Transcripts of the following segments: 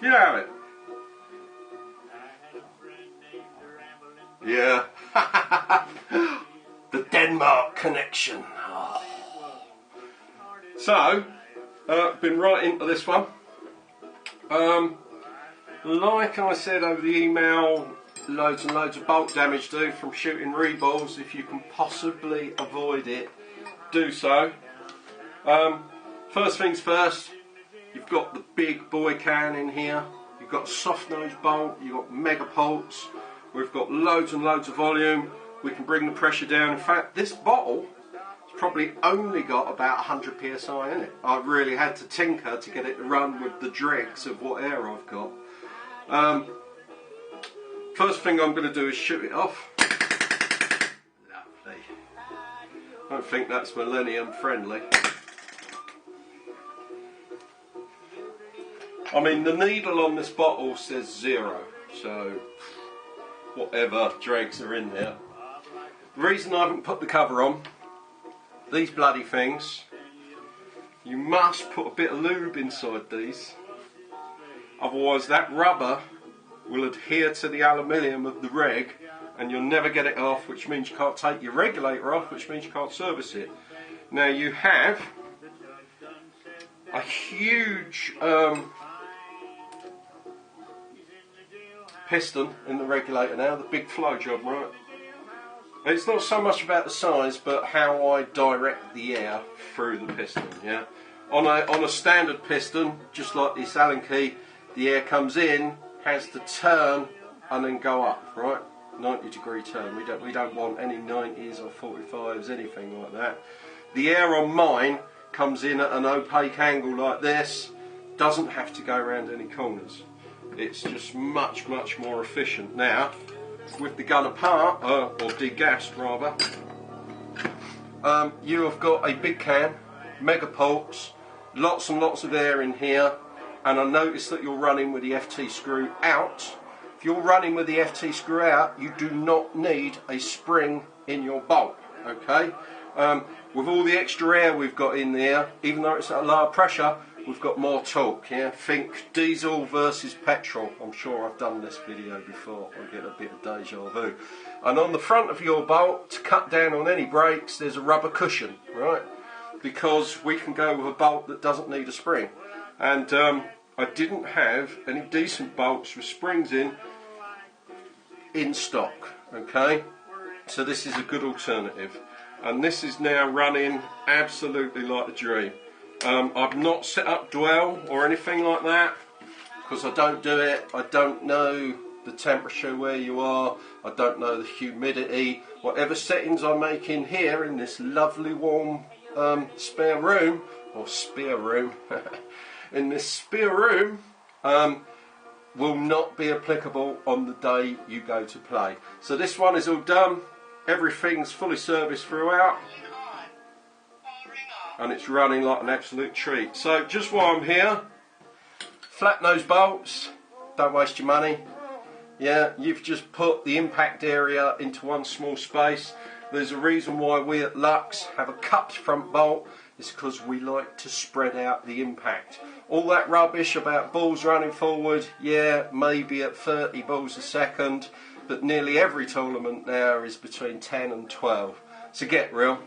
You have it. Yeah. The Denmark connection. Oh. So, been right into this one. Like I said over the email, loads and loads of bolt damage due from shooting reballs. If you can possibly avoid it, do so. First things first, you've got the big boy can in here. You've got a soft nose bolt, you've got mega bolts. We've got loads and loads of volume. We can bring the pressure down. In fact, this bottle has probably only got about 100 psi in it. I really had to tinker to get it to run with the dregs of what air I've got. First thing I'm going to do is shoot it off. Lovely. I don't think that's millennium friendly. I mean, the needle on this bottle says 0, so whatever dregs are in there. The reason I haven't put the cover on, these bloody things, you must put a bit of lube inside these, otherwise that rubber will adhere to the aluminium of the reg and you'll never get it off, which means you can't take your regulator off, which means you can't service it. Now you have a huge piston in the regulator now, the big flow job, right? It's not so much about the size, but how I direct the air through the piston, yeah? On a standard piston, just like this Allen key, the air comes in, has to turn and then go up, right? 90-degree turn. We don't want any 90s or 45s, anything like that. The air on mine comes in at an opaque angle like this, doesn't have to go around any corners. It's just much more efficient. Now, with the gun apart, or degassed rather, you have got a big can, mega pulse, lots and lots of air in here, and I notice that you're running with the FT screw out. If you're running with the FT screw out, you do not need a spring in your bolt, okay? With all the extra air we've got in there, even though it's at a lower pressure, we've got more torque, yeah? Think diesel versus petrol. I'm sure I've done this video before. I get a bit of deja vu. And on the front of your bolt, to cut down on any brakes, there's a rubber cushion, right? Because we can go with a bolt that doesn't need a spring. And I didn't have any decent bolts with springs in stock, okay? So this is a good alternative. And this is now running absolutely like a dream. I've not set up dwell or anything like that because I don't do it. I don't know the temperature where you are. I don't know the humidity. Whatever settings I make in here in this lovely warm spare room, or spare room, in this spare room, will not be applicable on the day you go to play. So this one is all done. Everything's fully serviced throughout. And it's running like an absolute treat. So just while I'm here, flat nose bolts, don't waste your money. Yeah, you've just put the impact area into one small space. There's a reason why we at Lux have a cupped front bolt. It's because we like to spread out the impact. All that rubbish about balls running forward, yeah, maybe at 30 balls a second, but nearly every tournament now is between 10 and 12. So get real.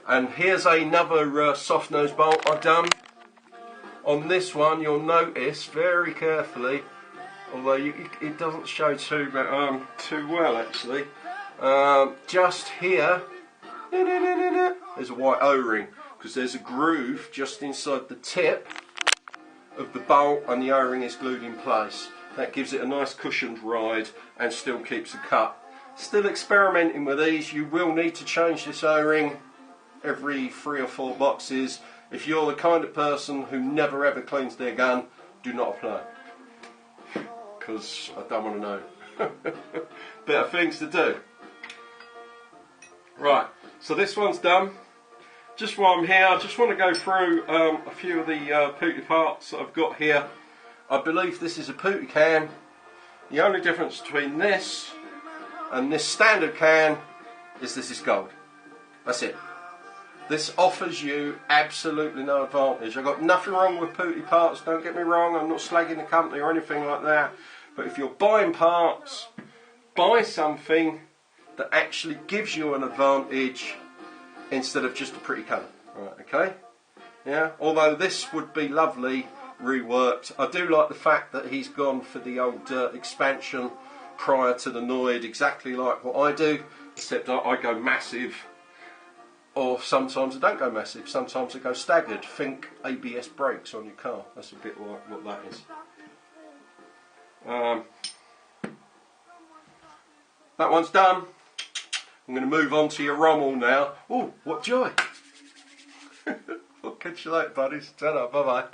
And here's another soft nose bolt I've done. On this one, you'll notice very carefully, although it doesn't show too well actually. Just here, there's a white O-ring because there's a groove just inside the tip of the bolt, and the O-ring is glued in place. That gives it a nice cushioned ride and still keeps the cut. Still experimenting with these. You will need to change this O-ring every 3 or 4 boxes. If you're the kind of person who never ever cleans their gun, do not apply, because I don't want to know. Better things to do. Right, so this one's done. Just while I'm here, I just want to go through a few of the putty parts that I've got here. I believe this is a putty can. The only difference between this and this standard can is this is gold. That's it. This offers you absolutely no advantage. I've got nothing wrong with Pooty parts, don't get me wrong, I'm not slagging the company or anything like that. But if you're buying parts, buy something that actually gives you an advantage instead of just a pretty colour. Right, okay? Yeah, although this would be lovely reworked. I do like the fact that he's gone for the old expansion prior to the Noid, exactly like what I do, except I go massive, or sometimes I don't go massive, sometimes I go staggered. Think ABS brakes on your car, that's a bit like what that is. That one's done. I'm going to move on to your Rommel now. Oh, what joy! I'll catch you later, buddies. Ta-da, bye-bye.